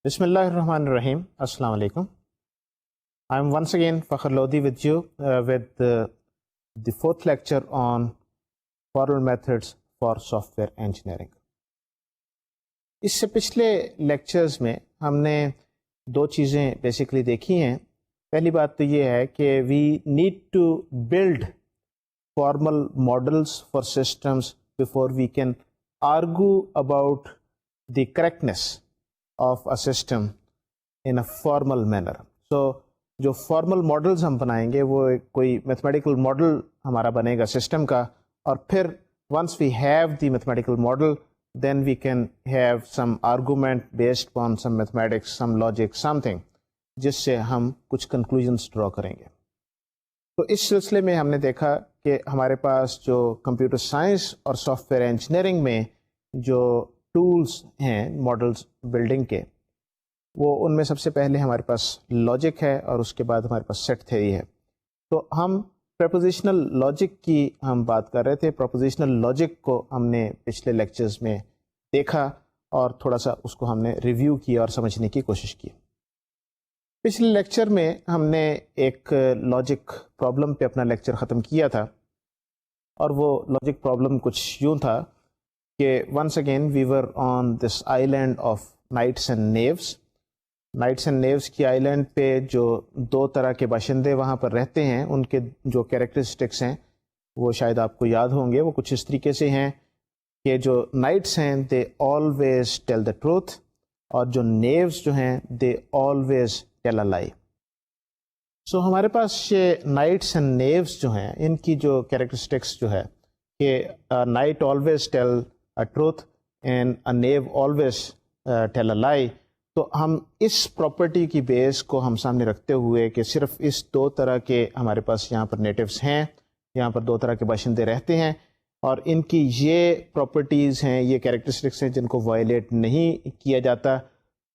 بسم اللہ الرحمن الرحیم. السلام علیکم. I am once again Fakhr Lodi with you with the fourth lecture on formal methods for software engineering. اس سے پچھلے لیکچرز میں ہم نے دو چیزیں بیسیکلی دیکھی ہیں. پہلی بات تو یہ ہے کہ we need to build formal models for systems before we can argue about the correctness of a system in a formal manner. So جو فارمل ماڈلز ہم بنائیں گے وہ کوئی میتھمیٹیکل ماڈل ہمارا بنے گا سسٹم کا, اور پھر once we have the mathematical model then we can have some argument based on some mathematics, some logic, something, جس سے ہم کچھ کنکلوژنس ڈرا کریں گے. تو اس سلسلے میں ہم نے دیکھا کہ ہمارے پاس جو کمپیوٹر سائنس اور سافٹ ویئر انجینئرنگ میں جو ٹولس ہیں ماڈلس بلڈنگ کے, وہ ان میں سب سے پہلے ہمارے پاس لاجک ہے اور اس کے بعد ہمارے پاس سیٹ تھیوری ہے. تو ہم پریپوزیشنل لاجک کی ہم بات کر رہے تھے. پریپوزیشنل لاجک کو ہم نے پچھلے لیکچرز میں دیکھا اور تھوڑا سا اس کو ہم نے ریویو کیا اور سمجھنے کی کوشش کی. پچھلے لیکچر میں ہم نے ایک لاجک پرابلم پہ اپنا لیکچر ختم کیا تھا, اور وہ لاجک پرابلم کچھ یوں تھا کہ once again we were on this island of knights and knaves. Knights and knaves کی آئی لینڈ پہ جو دو طرح کے باشندے وہاں پر رہتے ہیں, ان کے جو کیریکٹرسٹکس ہیں وہ شاید آپ کو یاد ہوں گے. وہ کچھ اس طریقے سے ہیں کہ جو نائٹس ہیں they always tell the truth, اور جو نیوز جو ہیں دے آلویز ٹیل اے لائی. سو ہمارے پاس یہ نائٹس اینڈ نیوز جو ہیں ان کی جو کیریکٹرسٹکس جو ہے کہ night always tell a truth and a new always tell a لائی, تو ہم اس پراپرٹی کی بیس کو ہم سامنے رکھتے ہوئے کہ صرف اس دو طرح کے ہمارے پاس یہاں پر نیٹیوز ہیں, یہاں پر دو طرح کے باشندے رہتے ہیں, اور ان کی یہ پراپرٹیز ہیں, یہ کیریکٹرسٹکس ہیں جن کو وائلیٹ نہیں کیا جاتا.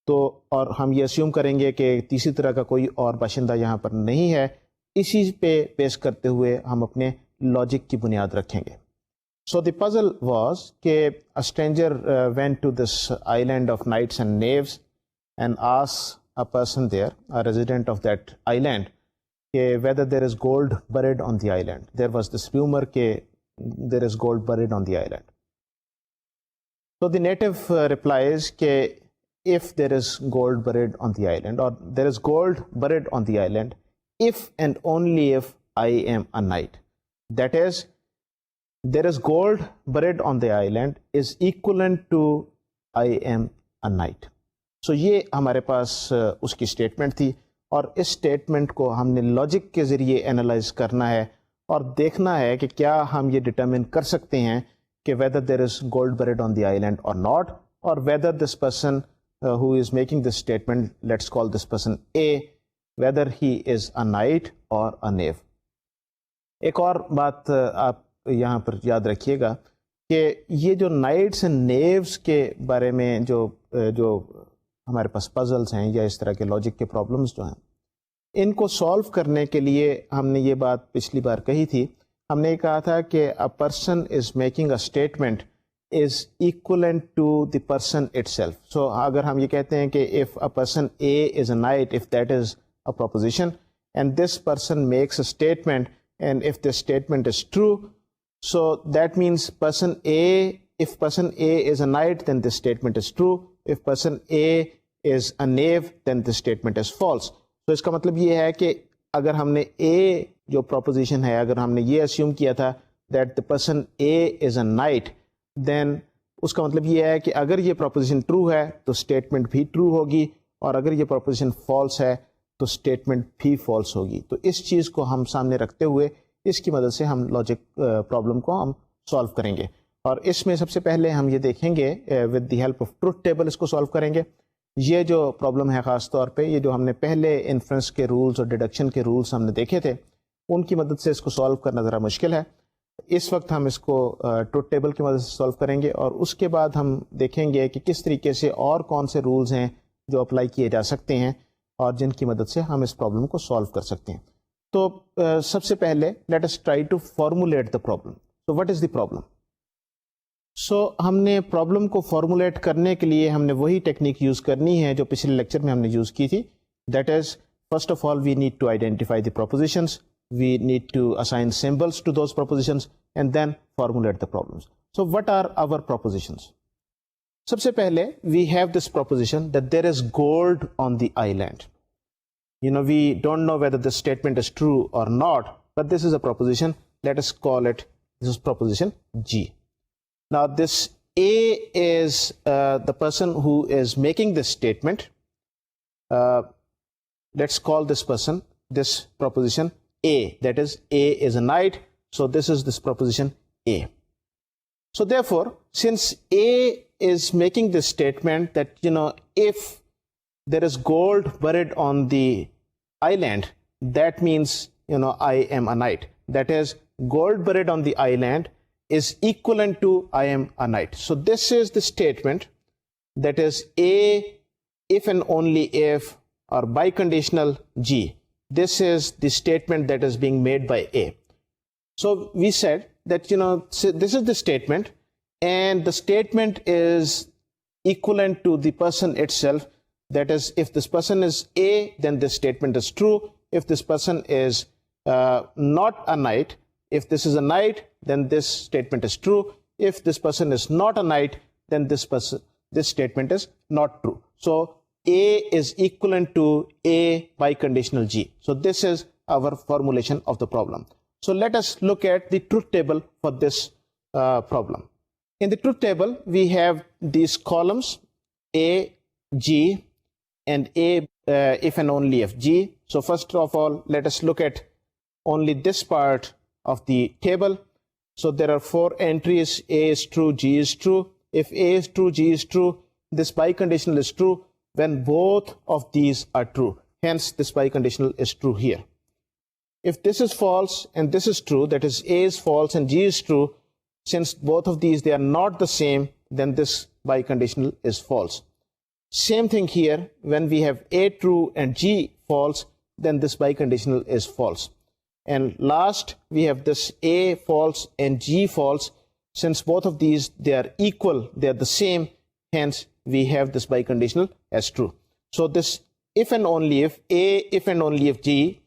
تو اور ہم یہ اسیوم کریں گے کہ تیسری طرح کا کوئی اور باشندہ یہاں پر نہیں ہے. اسی پہ بیس کرتے ہوئے ہم اپنے لاجک کی بنیاد رکھیں گے. سو دی پزل واز کہ a stranger went to this island of nights and knaves and asked a person there, a resident of that island, whether there is gold buried on the island. There was this rumor that there is gold buried on the island. So the native replies that if there is gold buried on the island, or there is gold buried on the island, if and only if I am a knight. That is, there is gold buried on the island is equivalent to I am a knight. سو یہ ہمارے پاس اس کی statement تھی, اور اس statement کو ہم نے logic کے ذریعے انالائز کرنا ہے اور دیکھنا ہے کہ کیا ہم یہ ڈٹرمن کر سکتے ہیں کہ whether there is gold bread on the island or not, or whether this person who is making this statement, let's call this person A, whether he is a knight or a new. ایک اور بات آپ یہاں پر یاد رکھیے گا کہ یہ جو نائٹس اینڈ نیوز کے بارے میں جو ہمارے پاس پزلز ہیں یا اس طرح کے لاجک کے پرابلمز جو ہیں, ان کو سولو کرنے کے لیے ہم نے یہ بات پچھلی بار کہی تھی. ہم نے یہ کہا تھا کہ a person is making a statement is equivalent to the person اٹ سیلف. سو اگر ہم یہ کہتے ہیں کہ if a person A is a knight, if that is a proposition and this person makes a statement and if this statement is true, so that means person A, if person A is a knight then this statement is true, if person A is a knave then this statement is false. تو اس کا مطلب یہ ہے کہ اگر ہم نے A جو proposition ہے, اگر ہم نے یہ assume کیا تھا that the person A is a knight, then اس کا مطلب یہ ہے کہ اگر یہ proposition true ہے تو statement بھی true ہوگی, اور اگر یہ proposition false ہے تو statement بھی false ہوگی. تو اس چیز کو ہم سامنے رکھتے ہوئے اس کی مدد سے ہم لاجک پرابلم کو ہم سالو کریں گے. اور اس میں سب سے پہلے ہم یہ دیکھیں گے with the help of truth table اس کو سالو کریں گے. یہ جو پرابلم ہے خاص طور پہ یہ جو ہم نے پہلے انفرنس کے رولز اور ڈیڈکشن کے رولز ہم نے دیکھے تھے, ان کی مدد سے اس کو سالو کرنا ذرا مشکل ہے. اس وقت ہم اس کو ٹروتھ ٹیبل کی مدد سے سالو کریں گے, اور اس کے بعد ہم دیکھیں گے کہ کس طریقے سے اور کون سے رولز ہیں جو اپلائی کیے جا سکتے ہیں اور جن کی مدد سے ہم اس پرابلم کو سالو کر سکتے ہیں. تو سب سے پہلے let us try to formulate the problem. So what is the problem? So ہم نے پرابلم کو فارمولیٹ کرنے کے لیے ہم نے وہی ٹیکنیک یوز کرنی ہے جو پچھلے لیکچر میں ہم نے یوز کی تھی. That is first of all we need to identify the propositions, we need to assign symbols to those propositions and then formulate the problems. So what are our propositions? سب سے پہلے we have this proposition that there is gold on the island. We don't know whether this statement is true or not, but this is a proposition. Let us call it, this is proposition G. Now this A is the person who is making this statement. Let's call this person, this proposition A. That is, A is a knight, so this is this proposition A. So therefore, since A is making this statement that, if there is gold buried on the island, that means, I am a knight. That is, gold buried on the island is equivalent to I am a knight. So this is the statement, that is A, if and only if, or biconditional G. This is the statement that is being made by A. So we said that, this is the statement, and the statement is equivalent to the person itself. That is, if this person is A, then this statement is true. If this person is not a knight, if this is a knight, then this statement is true. If this person is not a knight, then this statement is not true. So A is equivalent to A biconditional G. So this is our formulation of the problem. So let us look at the truth table for this problem. In the truth table, we have these columns A, G, and A if and only if G. So first of all, let us look at only this part of the table. So there are 4 entries. A is true, G is true. If A is true, G is true, this biconditional is true when both of these are true. Hence, this biconditional is true here. If this is false and this is true, that is, A is false and G is true, since both of these, they are not the same, then this biconditional is false. Same thing here, when we have A true and G false, then this biconditional is false. And last, we have this A false and G false. Since both of these, they are equal, they are the same, hence we have this biconditional as true. So this if and only if, A if and only if G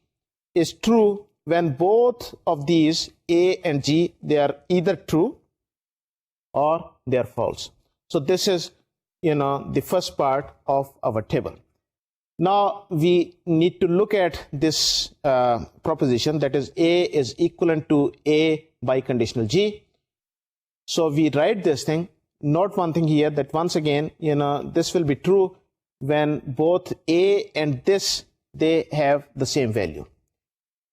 is true when both of these, A and G, they are either true or they are false. So this is the first part of our table. Now we need to look at this proposition, that is A is equivalent to A biconditional G. So we write this thing. Note one thing here, that once again, this will be true when both A and this, they have the same value.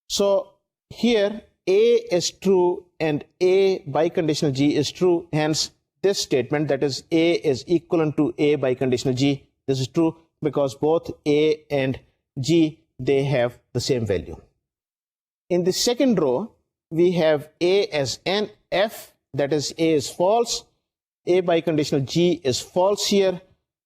So here A is true and A biconditional G is true. Hence, this statement, that is A is equivalent to A biconditional G, this is true because both A and G, they have the same value. In the second row, we have A as NF, that is A is false, A biconditional G is false here.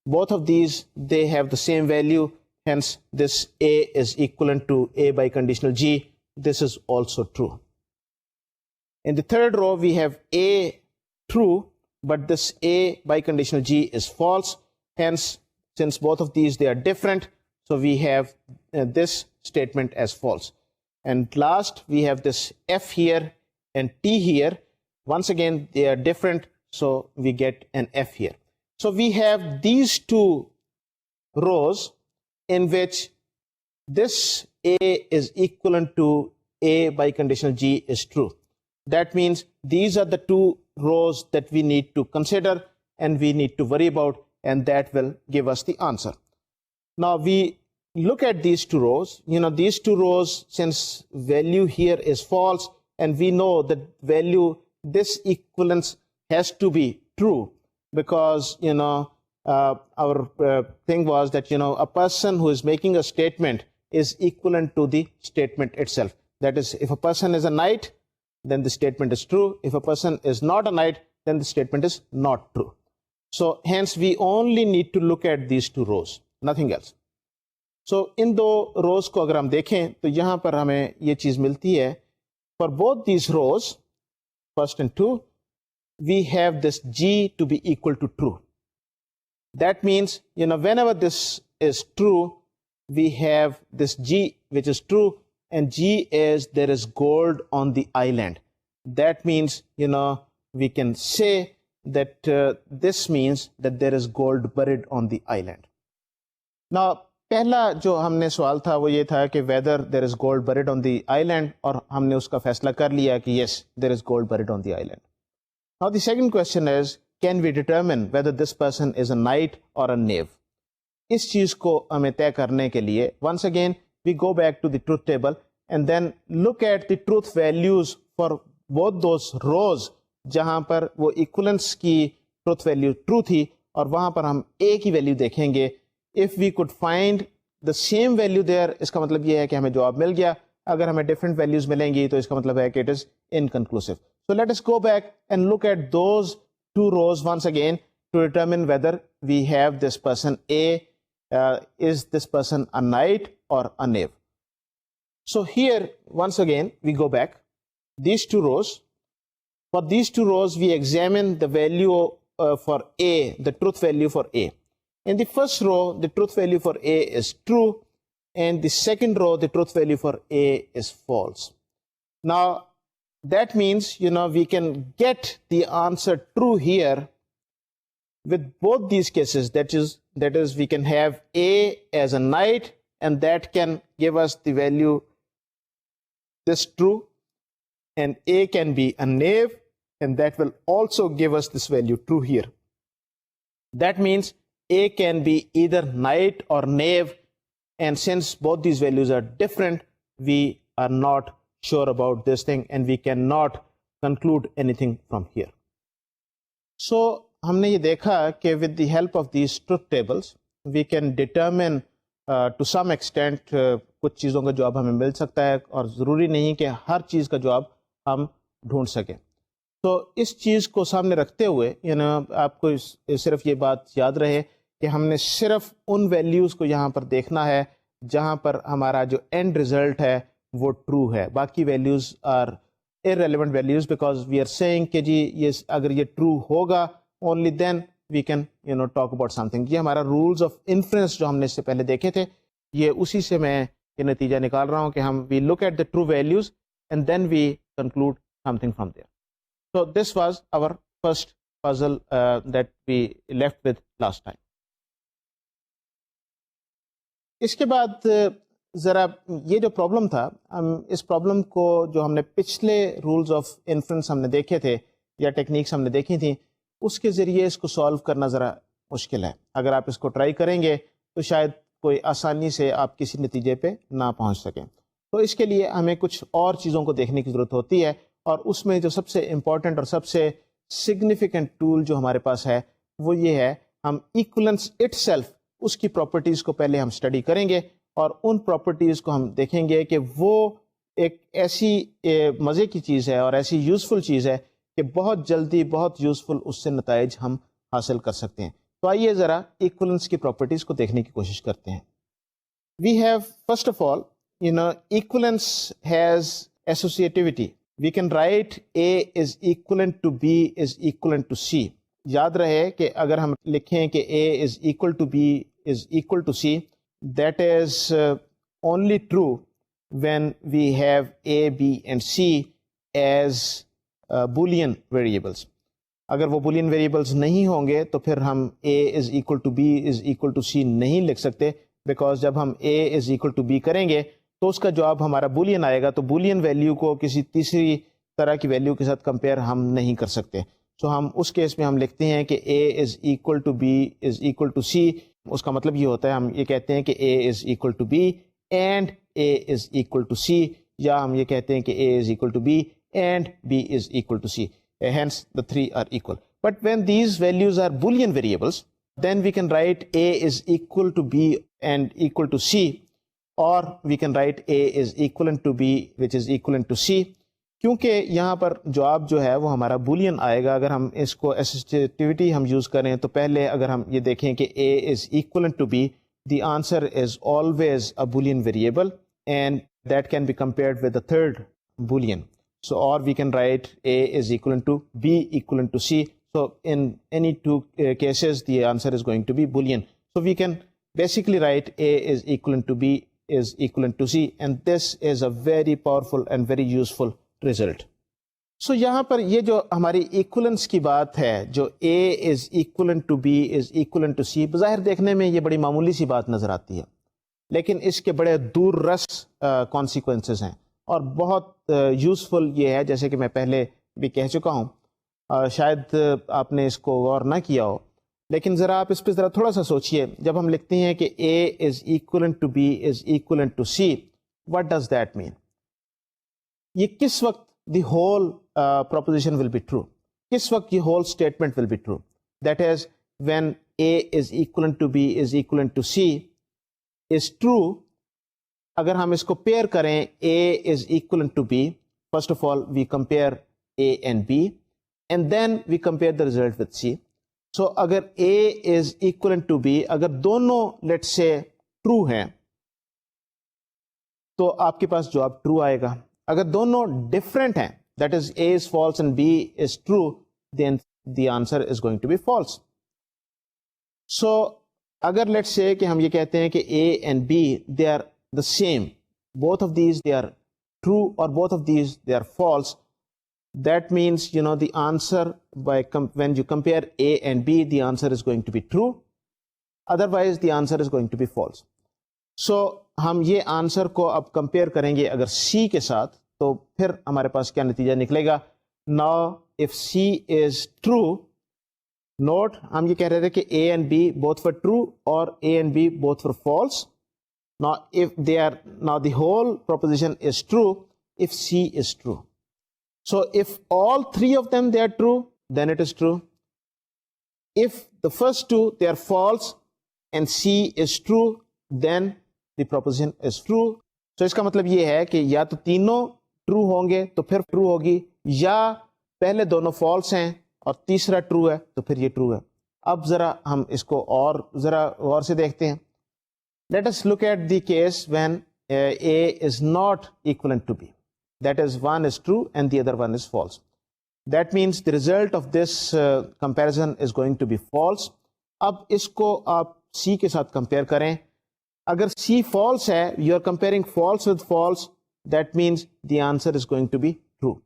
Both of these, they have the same value. Hence, this A is equivalent to A biconditional G. This is also true. In the third row, we have A true, but this A biconditional G is false. Hence, since both of these, they are different, so we have this statement as false. And last, we have this F here and T here. Once again, they are different, so we get an F here. So we have these two rows in which this A is equivalent to A biconditional G is true. That means these are the two rows that we need to consider and we need to worry about, and that will give us the answer. Now we look at these two rows. These two rows, since value here is false and we know that value, this equivalence has to be true because, our thing was that, a person who is making a statement is equivalent to the statement itself. That is, if a person is a knight, then the statement is true. If a person is not a knight, then the statement is not true. So hence we only need to look at these two rows, nothing else. So in دو rows کو اگر ہم دیکھیں تو یہاں پر ہمیں یہ چیز ملتی ہے, for both these rows, first and two, we have this G to be equal to true. That means, whenever this is true, we have this G which is true, and G is there is gold on the island. That means, we can say that this means that there is gold buried on the island. Now, پہلا جو ہم نے سوال تھا وہ یہ تھا کہ whether there is gold bread on the island, اور ہم نے اس کا فیصلہ کر لیا کہ yes there is gold bread on the island. Now the second question is can we determine whether this person is a knight or a new. اس چیز کو ہمیں طے کرنے کے لیے once again we go back to the truth table and then look at the truth values for both those rows جہاں پر وہ ایکولنس کی ٹروتھ ویلیو ٹرو تھی، اور وہاں پر ہم اے کی ویلیو دیکھیں گے. If we could find the same value there, اس کا مطلب یہ ہے کہ ہمیں جواب مل گیا. اگر ہمیں different values ملیں گی تو اس کا مطلب ہے کہ it is inconclusive. So let us go back and look at those two rows once again to determine whether we have this person A, is this person a knight or a knave. So here once again we go back. These two rows. For these two rows we examine the value for A, the truth value for A. In the first row, the truth value for A is true, and the second row, the truth value for A is false. Now, that means, we can get the answer true here with both these cases. That is, we can have A as a knight, and that can give us the value this true, and A can be a knave, and that will also give us this value true here. That means A can be either knight or knave, and since both these values are different, we are not sure about this thing and we cannot conclude anything from here. So, ہم نے یہ دیکھا کہ with the help of these truth tables, we can determine to some extent کچھ چیزوں کا جواب ہمیں مل سکتا ہے، اور ضروری نہیں کہ ہر چیز کا جواب ہم ڈھونڈ سکیں. تو اس چیز کو سامنے رکھتے ہوئے آپ کو صرف یہ بات یاد رہے کہ ہم نے صرف ان ویلیوز کو یہاں پر دیکھنا ہے جہاں پر ہمارا جو اینڈ ریزلٹ ہے وہ ٹرو ہے. باقی values are irrelevant values because we are saying کہ جی یہ اگر یہ ٹرو ہوگا only then we can talk about something. یہ ہمارا رولز آف انفرنس جو ہم نے اس سے پہلے دیکھے تھے، یہ اسی سے میں یہ نتیجہ نکال رہا ہوں کہ ہم we look at the true values and then we conclude something from there. So this was our first puzzle that we left with last time. اس کے بعد ذرا یہ جو پرابلم تھا، اس پرابلم کو جو ہم نے پچھلے رولز آف انفرنس ہم نے دیکھے تھے یا ٹیکنیکس ہم نے دیکھی تھیں، اس کے ذریعے اس کو سالو کرنا ذرا مشکل ہے. اگر آپ اس کو ٹرائی کریں گے تو شاید کوئی آسانی سے آپ کسی نتیجے پہ نہ پہنچ سکیں. تو اس کے لیے ہمیں کچھ اور چیزوں کو دیکھنے کی ضرورت ہوتی ہے، اور اس میں جو سب سے امپورٹنٹ اور سب سے سگنیفیکنٹ ٹول جو ہمارے پاس ہے وہ یہ ہے، ہم ایکولنس اٹ سیلف اس کی پراپرٹیز کو پہلے ہم اسٹڈی کریں گے، اور ان پراپرٹیز کو ہم دیکھیں گے کہ وہ ایک ایسی مزے کی چیز ہے اور ایسی یوزفل چیز ہے کہ بہت جلدی بہت یوزفل اس سے نتائج ہم حاصل کر سکتے ہیں. تو آئیے ذرا ایکولنس کی پراپرٹیز کو دیکھنے کی کوشش کرتے ہیں. We have first of all equivalence has associativity. We can write A is equivalent to B is equivalent to C. یاد رہے کہ اگر ہم لکھیں کہ A is equal to B is equal to C, that is only true when we have A, B and C as Boolean variables. اگر وہ Boolean variables نہیں ہوں گے تو پھر ہم A is equal to B is equal to C نہیں لکھ سکتے، بیکاز جب ہم A is equal to B کریں گے تو اس کا جواب ہمارا بولین آئے گا، تو بولین ویلیو کو کسی تیسری طرح کی ویلیو کے ساتھ کمپیئر ہم نہیں کر سکتے. سو ہم اس کیس میں ہم لکھتے ہیں کہ A is equal to B is equal to C. اس کا مطلب یہ ہوتا ہے، ہم یہ کہتے ہیں کہ A is equal to B and A is equal to C، یا ہم یہ کہتے ہیں کہ A is equal to B and B is equal to C. Hence the three are equal. But when these values are Boolean variables, then we can write A is equal to B and equal to C, or we can write A is equivalent to B which is equivalent to C. کیونکہ یہاں پر جواب جو ہے وہ ہمارا Boolean آئے گا. اگر ہم اس کو ایسوسیٹیوٹی ہم یوز کریں تو پہلے اگر ہم یہ دیکھیں کہ A is equivalent to B, the answer is always a Boolean variable and that can be compared with the third Boolean. So, or we can write A is equivalent to B equivalent to C. So, in any two cases, the answer is going to be Boolean. So, we can basically write A is equivalent to B is equivalent to C, and this is a very powerful and very useful result. So, یہاں پر یہ جو ہماری equivalence کی بات ہے, جو A is equivalent to B is equivalent to C, بظاہر دیکھنے میں یہ بڑی معمولی سی بات نظر آتی ہے, لیکن اس کے بڑے دور رس کانسیکوینسز ہیں اور بہت یوزفل یہ ہے. جیسے کہ میں پہلے بھی کہہ چکا ہوں, شاید آپ نے اس کو غور نہ کیا ہو, لیکن ذرا آپ اس پہ ذرا تھوڑا سا سوچئے. جب ہم لکھتے ہیں کہ A is equivalent to B is equivalent to C, what does that mean? یہ کس وقت the whole proposition will be true, کس وقت یہ whole statement will be true? That is, when A is equivalent to B is equivalent to C is true. اگر ہم اس کو pair کریں A is equivalent to B, first of all we compare A and B and then we compare the result with C. So اگر A is equivalent to B, اگر دونوں let's say true ہیں تو آپ کے پاس جواب true آئے گا. اگر دونوں ڈفرینٹ ہیں, that is A is false and B is true, then the answer is going to be false. So اگر let's say کہ ہم یہ کہتے ہیں کہ A and B they are the same, both of these they are true or both of these they are false, that means the answer when you compare A and B, the answer is going to be true, otherwise the answer is going to be false. So ہم یہ answer کو اب compare کریں گے اگر C کے ساتھ, تو پھر ہمارے پاس کیا نتیجہ نکلے گا. Now if C is true, note ہم یہ کہہ رہے تھے کہ A and B both were true اور A and B both were false. Now the whole proposition is true if C is true. So if all three of them they are true, then it is true. If the first two they are false and C is true, then the proposition is true. So اس کا مطلب یہ ہے کہ یا تو تینوں true ہوں گے تو پھر ٹرو ہوگی, یا پہلے دونوں فالس ہیں اور تیسرا ٹرو ہے تو پھر یہ ٹرو ہے. اب ذرا ہم اس کو اور ذرا غور سے دیکھتے ہیں. Let us look at the case when A is not equivalent to B. That is, one is true and the other one is false. That means the result of this comparison is going to be false. اب اس کو آپ C کے ساتھ compare کریں. اگر C false ہے, you are comparing false with false, that means the answer is going to be true.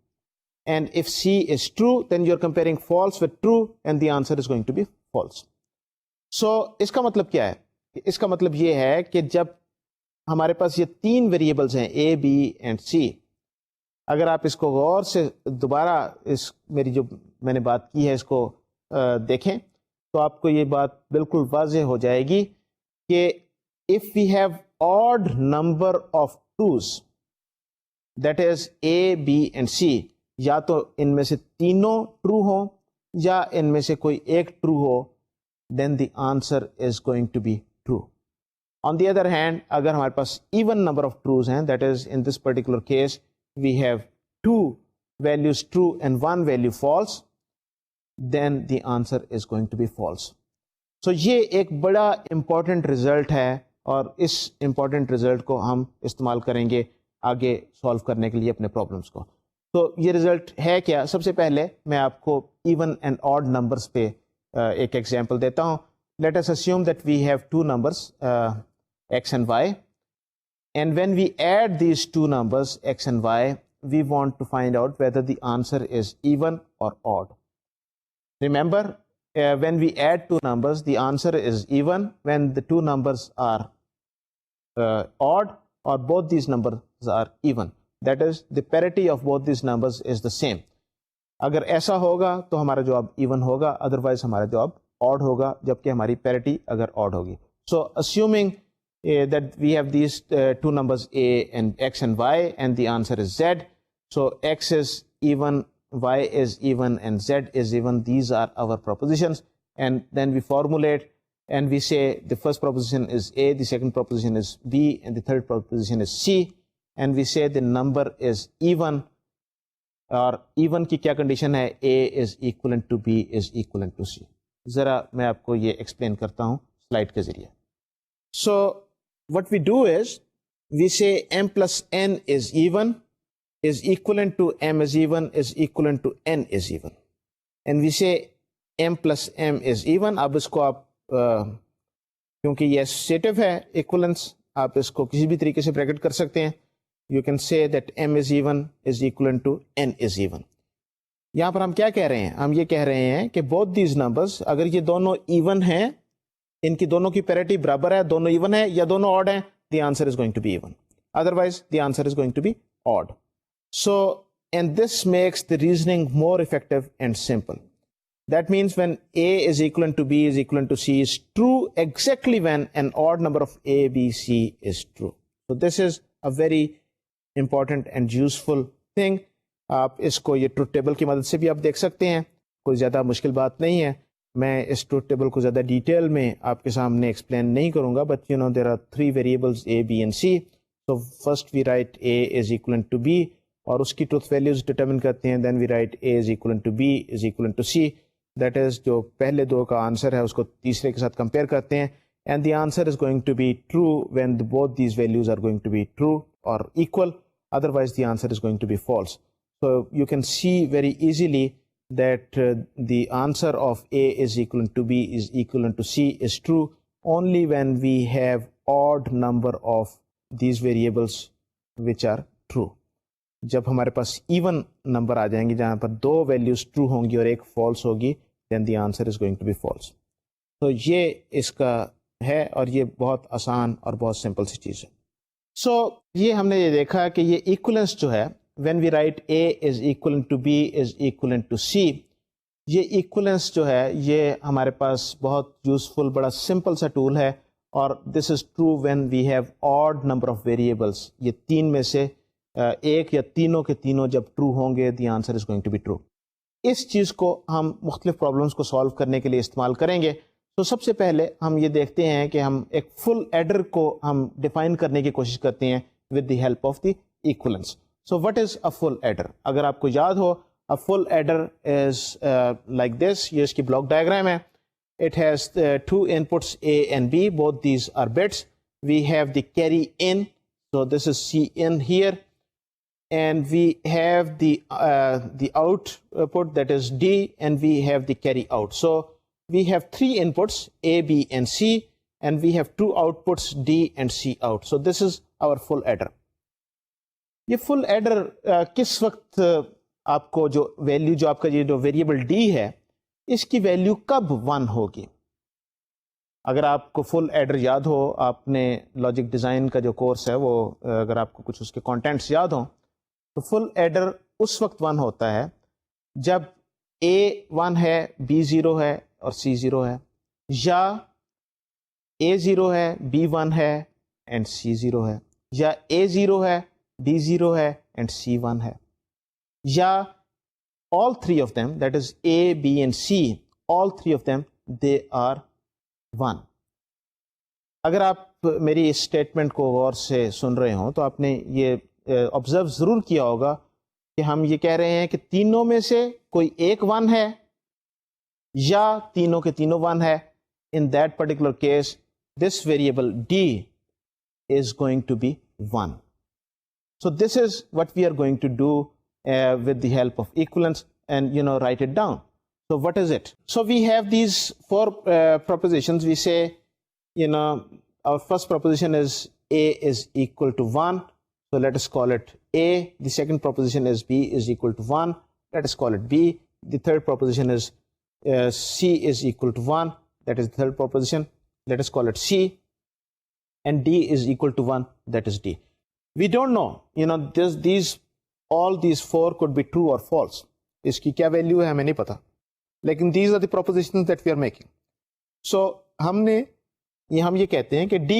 And if C is true, then you are comparing false with true and the answer is going to be false. So اس کا مطلب کیا ہے؟ اس کا مطلب یہ ہے کہ جب ہمارے پاس یہ تین ویریبلز ہیں A, B and C, اگر آپ اس کو غور سے دوبارہ میری جو میں نے بات کی ہے اس کو دیکھیں تو آپ کو یہ بات بالکل واضح ہو جائے گی کہ if we have odd number of trues, that is A, B and C, یا تو ان میں سے تینوں ٹرو ہوں یا ان میں سے کوئی ایک true who, then the answer is going to be true. On the other hand, اگر ہمارے پاس even number of trues ہیں, that is in this particular case we have two values true and one value false, then the answer is going to be false. So یہ ایک بڑا important result ہے اور اس important result کو ہم استعمال کریں گے آگے سالو کرنے کے لیے اپنے پرابلمس کو. تو یہ ریزلٹ ہے کیا؟ سب سے پہلے میں آپ کو ایون اینڈ آڈ نمبرس پہ ایک ایگزامپل دیتا ہوں. Let us assume that we have two numbers x and y, and when we add these two numbers x and y, we want to find out whether the answer is even or odd. Remember, when we add two numbers, the answer is even when the two numbers are odd or both these numbers are even. That is, the parity of both these numbers is the same. اگر ایسا ہوگا تو ہمارا جواب even ہوگا, otherwise ہمارا جواب odd ہوگا, جبکہ ہماری پیرٹی اگر آڈ ہوگی. سو assuming that we have these two numbers a and x and y and the answer is z, so x is even, y is even and z is even. These are our propositions, and then we formulate and we say the first proposition is a, the second proposition is b, and the third proposition is c, and we say the number is even. اور even کی کیا condition ہے؟ A is equivalent to B is equivalent to C. ذرا میں آپ کو یہ explain کرتا ہوں سلائڈ کے ذریعے. So what we do is we say m plus n is even is equivalent to m is even is equivalent to n is even, and we say m plus m is even. اب اس کو آپ کیونکہ یہ associative ہے equivalence, آپ اس کو کسی بھی طریقے سے بریکٹ کر سکتے ہیں. You can say that m is even is equivalent to n is even. یہاں پر ہم کیا کہہ رہے ہیں؟ ہم یہ کہہ رہے ہیں کہ both these numbers اگر یہ دونوں ایون ہیں, ان کی دونوں کی پیریٹی برابر ہے, دونوں ایون ہے یا دونوں آڈ ہیں, the answer is going to be even. Otherwise the answer is going to be odd. So, and this makes the reasoning more effective and simple. That means when A is equivalent to B is equivalent to C is true exactly when an odd number of A, B, C is true. So this is a very important and useful thing. آپ اس کو یہ truth table کی مدد سے بھی آپ دیکھ سکتے ہیں, کوئی زیادہ مشکل بات نہیں ہے. میں اس ٹروتھ ٹیبل کو زیادہ ڈیٹیل میں آپ کے سامنے ایکسپلین نہیں کروں گا, but there are 3 variables A, B and C. So first we write A is equivalent to B اور اس کی ٹروتھ ویلیوز ڈٹرمن کرتے ہیں. Then we write A is equivalent to B is equivalent to C. That is جو پہلے دو کا answer ہے اس کو تیسرے کے ساتھ کمپیئر کرتے ہیں, and the answer is going to be true when both these values are going to be true or equal, otherwise the answer is going to be false. So you can see very easily that the answer of A is equivalent to B is equivalent to C is true only when we have odd number of these variables which are true. جب ہمارے پاس even number آ جائیں گے جہاں پر 2 values true ہوں گی اور ایک false ہوگی, then the answer is going to be false. تو یہ اس کا ہے اور یہ بہت آسان اور بہت سمپل سی چیز ہے. سو یہ ہم نے یہ دیکھا کہ یہ ایکولنس جو ہے, when we write A is equivalent to B is equivalent to C, یہ ایکولنس جو ہے یہ ہمارے پاس بہت یوزفل بڑا سمپل سا ٹول ہے, اور this is true when we have odd number of variables. یہ 3 میں سے ایک یا تینوں کے تینوں جب ٹرو ہوں گے, the answer is going to be true. اس چیز کو ہم مختلف پرابلمس کو سالو کرنے کے لیے استعمال کریں گے. تو سب سے پہلے ہم یہ دیکھتے ہیں کہ ہم ایک فل ایڈر کو ہم ڈیفائن کرنے کی کوشش کرتے ہیں with the help of the equivalence. So what is a full adder? اگر آپ کو یاد ہو, اے full adder is like this. یہ اس کی بلاک ڈائیگرام ہے. It has 2 inputs A and B, both these are bits. We have the carry in, so this is C in here, and we have the output, that is D, and we have the carry out. So we have 3 inputs A, B and C, and we have 2 outputs D and C out. So this is our full adder. یہ full adder کس وقت آپ کو جو value جو آپ کا یہ جو ویریبل D ہے اس کی ویلیو کب 1 ہوگی؟ اگر آپ کو فل ایڈر یاد ہو, آپ نے لاجک ڈیزائن کا جو کورس ہے وہ اگر آپ کو کچھ اس کے کانٹینٹس یاد ہوں, تو فل ایڈر اس وقت 1 ہوتا ہے جب A 1 ہے, B 0 ہے اور C 0 ہے, یا A 0 ہے, B 1 ہے اینڈ C 0 ہے, یا A 0 ہے, B 0 ہے اینڈ C 1 ہے, یا all 3 of them, that is A, B and C, all 3 of them they are 1. اگر آپ میری اس اسٹیٹمنٹ کو غور سے سن رہے ہوں تو آپ نے یہ آبزرو ضرور کیا ہوگا کہ ہم یہ کہہ رہے ہیں کہ تینوں میں سے کوئی ایک 1 ہے یا تینوں کے تینوں 1 ہے. In that particular case this variable D is going to be 1. So this is what we are going to do with the help of equivalence, and write it down. So what is it? So we have these 4 propositions. We say, our first proposition is A is equal to 1. So let us call it A. The second proposition is B is equal to 1. Let us call it B. The third proposition is C is equal to 1. That is the third proposition. Let us call it C. And D is equal to 1. That is D. We don't know, all these 4 could be true or false. اس کی کیا value ہے ہمیں نہیں پتا, لیکن these are the propositions that we are making. So ہم یہ کہتے ہیں کہ D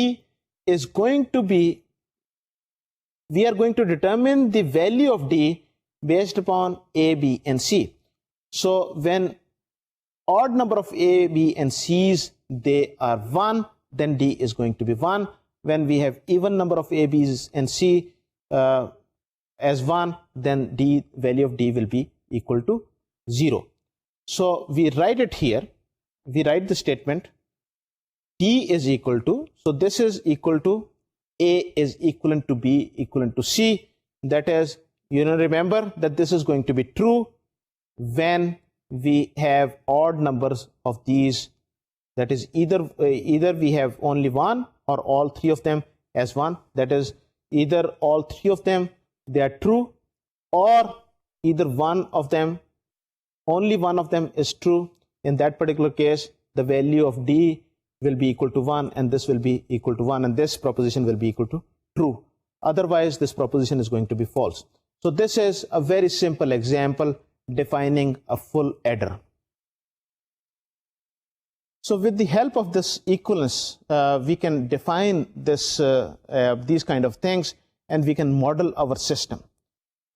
is going to be, we are going to determine the value of D based upon A, B and C. So when odd number of A, B and C's they are 1, then D is going to be 1. When we have even number of A, B's and C as 1, then value of D will be equal to 0. So we write it here. We write the statement D is equal to, so this is equal to A is equivalent to B equivalent to C. That is, You know, remember that this is going to be true when we have odd numbers of these. That is either we have only one or all three of them as one. That is either all three of them they are true, or either one of them, only one of them is true. In that particular case, the value of D will be equal to 1 and this will be equal to 1 and this proposition will be equal to true. Otherwise, this proposition is going to be false. So this is a very simple example defining a full adder. So with the help of this equivalence, we can define this, these kind of things, and we can model our system.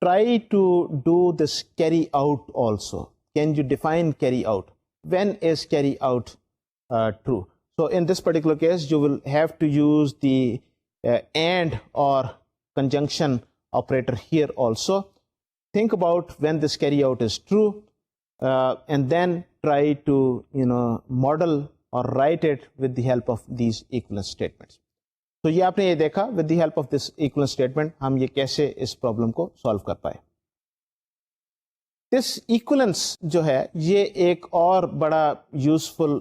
try to do this carry out also. Can you define carry out? When is carry out true? So in this particular case, you will have to use the and or conjunction operator here also. Think about when this carry out is true, and then try to model or write it with the help of these equivalence statements. تو یہ آپ نے یہ دیکھا with the help of this equivalence statement ہم یہ کیسے اس problem کو سالو کر پائے. This equivalence جو ہے یہ ایک اور بڑا یوزفل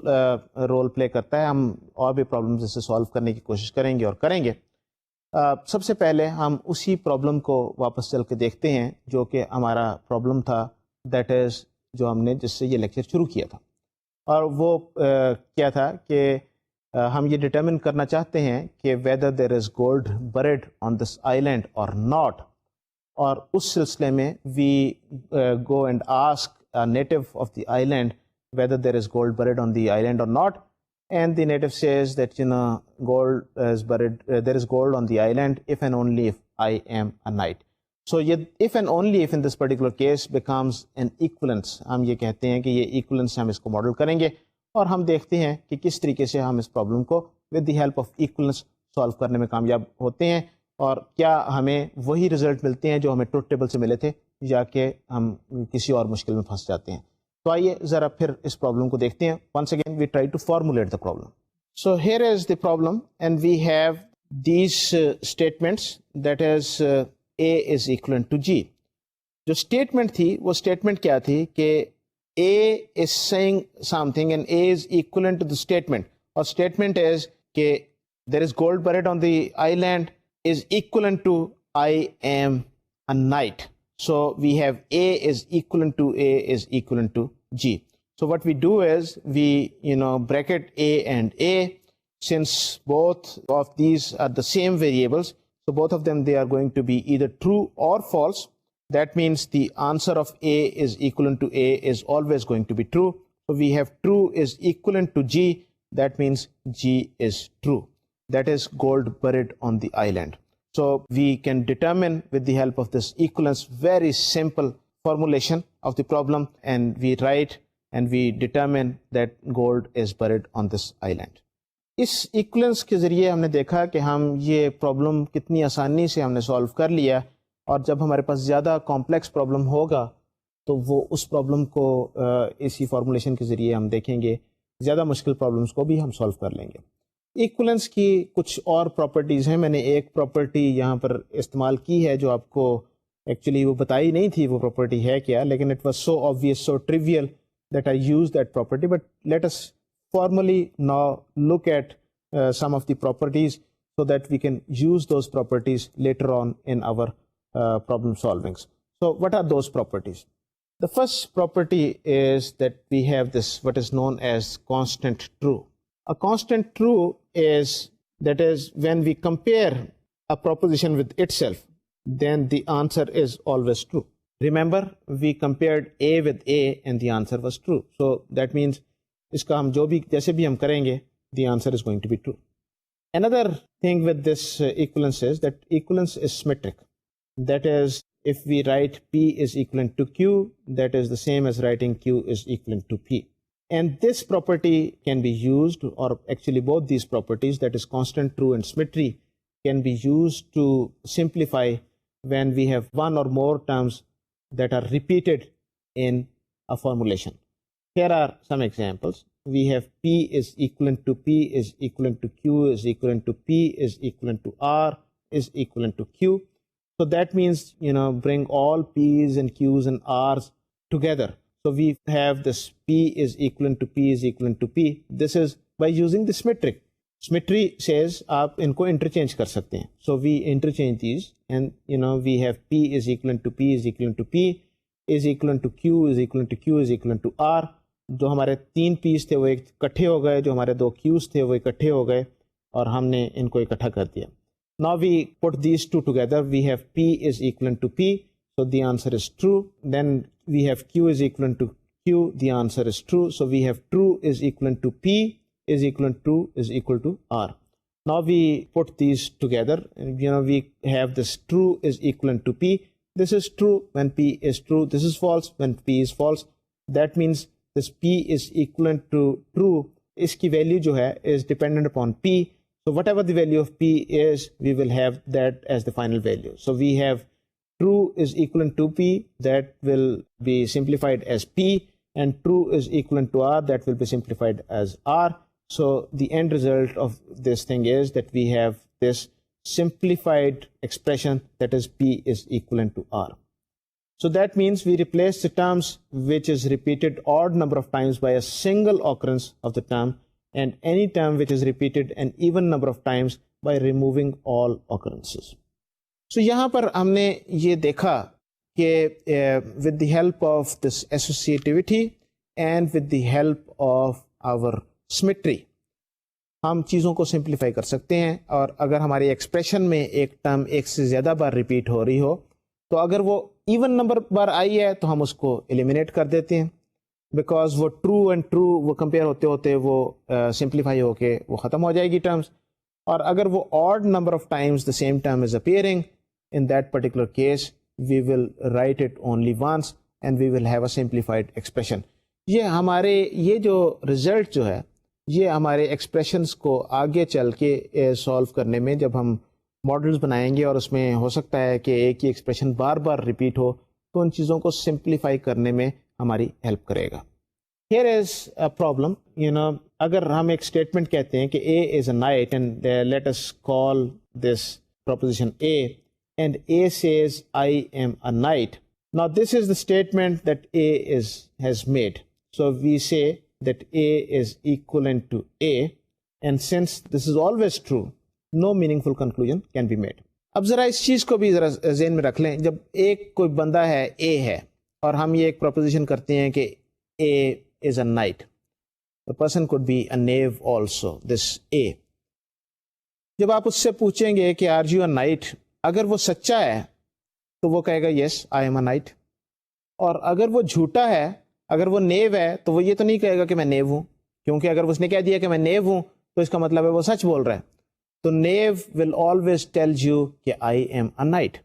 رول پلے کرتا ہے. ہم اور بھی پرابلمز اسے سالو کرنے کی کوشش کریں گے اور کریں گے. سب سے پہلے ہم اسی پرابلم کو واپس چل کے دیکھتے ہیں جو کہ ہمارا پرابلم تھا, دیٹ از جو ہم نے جس سے یہ لیکچر شروع کیا تھا. اور وہ کیا تھا کہ ہم یہ ڈٹرمن کرنا چاہتے ہیں کہ whether there is gold buried on this island or not, اور اس سلسلے میں we go and ask a native of the island whether there is gold buried on the island or not, and the native says that gold is buried, there is gold on the island if and only if I am a knight. So if and only if in this particular case becomes an equivalence. ہم یہ کہتے ہیں کہ یہ equivalence ہم اس کو model کریں گے اور ہم دیکھتے ہیں کہ کس طریقے سے ہم اس پرابلم کو with the help of equivalence solve کرنے میں کامیاب ہوتے ہیں, اور کیا ہمیں وہی رزلٹ ملتے ہیں جو ہمیں ٹروتھ ٹیبل سے ملے تھے, یا کہ ہم کسی اور مشکل میں پھنس جاتے ہیں. تو آئیے ذرا پھر اس پرابلم کو دیکھتے ہیں. once again we try to formulate the problem. So here is the problem, and we have these statements, that is A is equivalent to G. جو statement تھی وہ statement کیا تھی کہ A is saying something and A is equivalent to the statement, or statement is کہ there is gold buried on the island is equivalent to I am a knight. So we have A is equivalent to A is equivalent to G. So what we do is we bracket A and A, since both of these are the same variables, so both of them they are going to be either true or false. That means the answer of A is equivalent to A is always going to be true. So we have true is equivalent to G. That means G is true. That is gold buried on the island. So we can determine with the help of this equivalence very simple formulation of the problem, and we write and we determine that gold is buried on this island. اس equivalence کے ذریعے ہم نے دیکھا کہ ہم یہ problem کتنی آسانی سے ہم نے سالو کر لیا, اور جب ہمارے پاس زیادہ کمپلیکس پرابلم ہوگا تو وہ اس پرابلم کو اسی فارمولیشن کے ذریعے ہم دیکھیں گے, زیادہ مشکل پرابلمس کو بھی ہم سالو کر لیں گے. ایکولنس کی کچھ اور پراپرٹیز ہیں. میں نے ایک پراپرٹی یہاں پر استعمال کی ہے جو آپ کو ایکچولی وہ بتائی نہیں تھی وہ پراپرٹی ہے کیا, لیکن it was so obvious, so trivial that I use that property. But let us formally now look at some of the properties so that we can use those properties later on in our problem solvings. So what are those properties? The first property is that we have this what is known as constant true. A constant true is, that is, when we compare a proposition with itself, then the answer is always true. Remember, we compared A with A and the answer was true. So that means اس کا ہم جو بھی جیسے بھی ہم کریں گے the answer is going to be true. Another thing with this equivalence is that equivalence is symmetric. That is, if we write P is equivalent to Q, that is the same as writing Q is equivalent to P. And this property can be used, or actually both these properties, that is constant true and symmetry, can be used to simplify when we have one or more terms that are repeated in a formulation. Here are some examples. We have P is equivalent to P is equivalent to Q is equivalent to P is equivalent to R is equivalent to Q. So that means, bring all P's and Q's and R's together. So we have this P is equivalent to P is equivalent to P. This is by using this metric. Symmetry says آپ ان کو interchange کر سکتے ہیں. So we interchange these and we have P is equivalent to P is equivalent to P is equivalent to Q is equivalent to Q is equivalent to R. جو ہمارے 3 P's تھے وہ اکٹھے ہو گئے, جو ہمارے 2 Q's تھے وہ اکٹھے ہو گئے اور ہم نے ان کو اکٹھا کر دیا. Now we put these two together. We have P is equivalent to P, so the answer is true. Then we have Q is equivalent to Q, the answer is true. So we have true is equivalent to P is equivalent to is equal to R. Now we put these together. We have this true is equivalent to P. This is true when P is true. This is false when P is false. That means this P is equivalent to true. Iski value jo hai is dependent upon P. So whatever the value of P is, we will have that as the final value. So we have true is equivalent to P, that will be simplified as P, and true is equivalent to R, that will be simplified as R. So the end result of this thing is that we have this simplified expression, that is P is equivalent to R. So that means we replace the terms which is repeated odd number of times by a single occurrence of the term, and any term which is repeated an even number of times by removing all occurrences. So یہاں پر ہم نے یہ دیکھا کہ with the help of this associativity and with the help of our symmetry ہم چیزوں کو simplify کر سکتے ہیں. اور اگر ہماری ایکسپریشن میں ایک ٹرم ایک سے زیادہ بار ریپیٹ ہو رہی ہو تو اگر وہ ایون نمبر بار آئی ہے تو ہم اس کو ایلیمینیٹ کر دیتے ہیں, بیکاز وہ ٹرو اینڈ ٹرو وہ کمپیئر ہوتے ہوتے وہ سمپلیفائی ہو کے وہ ختم ہو جائے گی ٹرمز. اور اگر وہ odd number of times the same term is appearing, in that particular case we will write it only once and we will have a simplified expression. یہ جو رزلٹ جو ہے یہ ہمارے ایکسپریشنس کو آگے چل کے سولو کرنے میں جب ہم ماڈلز بنائیں گے اور اس میں ہو سکتا ہے کہ ایک ہی ایکسپریشن بار بار ریپیٹ ہو تو ان چیزوں کو سمپلیفائی کرنے میں ہماری ہیلپ کرے گا. Here is a problem, اگر ہم ایک اسٹیٹمنٹ کہتے ہیں کہ A is a knight and let us call this proposition A and A says I am a knight. Now this is the statement that A has made. So we say that A is equivalent to A, and since this is always true, no meaningful conclusion can be made. اب ذرا اس چیز کو بھی ذرا ذہن میں رکھ لیں, جب ایک کوئی بندہ ہے A ہے اور ہم یہ ایک پروپوزیشن کرتے ہیں کہ A is a knight, the person could be a knave also, this A. جب آپ اس سے پوچھیں گے کہ are you a knight, اگر وہ سچا ہے تو وہ کہے گا یس آئی ایم اے نائٹ, اور اگر وہ جھوٹا ہے, اگر وہ نیو ہے تو وہ یہ تو نہیں کہے گا کہ میں نیو ہوں, کیونکہ اگر اس نے کہہ دیا کہ میں نیو ہوں تو اس کا مطلب ہے وہ سچ بول رہا ہے. تو new will always tell you کہ آئی ایم اے نائٹ.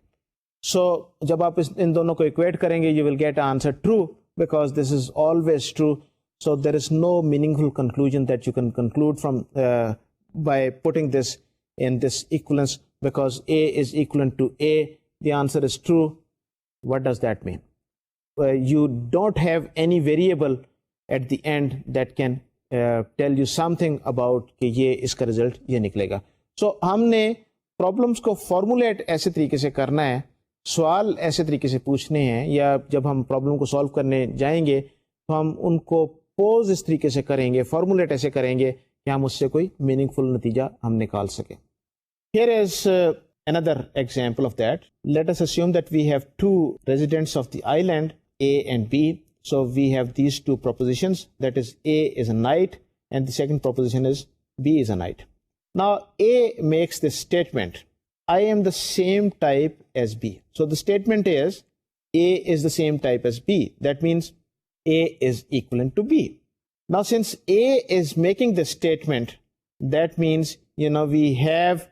سو جب آپ ان دونوں کو اکویٹ کریں گے you will get answer true, because this is always true. So there is no meaningful conclusion that you can conclude from by putting this in this equivalence, because A is equivalent to A, the answer is true. What does that mean? You don't have any variable at the end that can tell you something about کہ یہ اس کا result یہ نکلے گا. سو ہم نے problems کو formulate ایسے طریقے سے کرنا ہے, سوال ایسے طریقے سے پوچھنے ہیں, یا جب ہم پرابلم کو سالو کرنے جائیں گے تو ہم ان کو پوز اس طریقے سے کریں گے, فارمولیٹ ایسے کریں گے کہ ہم اس سے کوئی میننگ فل نتیجہ ہم نکال سکیں. Here is another example of that. Let us assume that we have two residents of the island, A and B. So we have these two propositions, that is A is a knight and the second proposition is B is a knight. Now A makes this statement, I am the same type as B. So the statement is A is the same type as B. That means A is equivalent to B. Now since A is making this statement, that means we have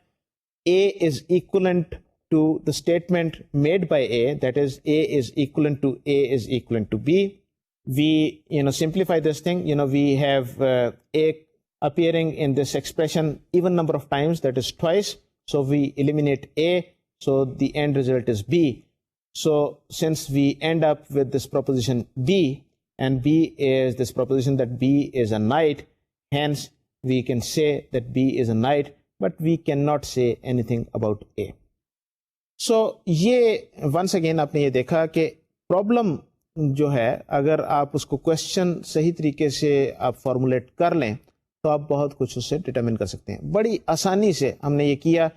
A is equivalent to the statement made by A, that is A is equivalent to A is equivalent to B. We simplify this thing, we have A appearing in this expression even number of times, that is twice. So we eliminate A, so the end result is B. So since we end up with this proposition B, and B is this proposition that B is a knight, hence we can say that B is a knight, but we cannot say anything about A. سو یہ once again آپ نے یہ دیکھا کہ problem جو ہے اگر آپ اس کو کوشچن صحیح طریقے سے آپ فارمولیٹ کر لیں تو آپ بہت کچھ اس سے ڈٹرمن کر سکتے ہیں. بڑی آسانی سے ہم نے یہ کیا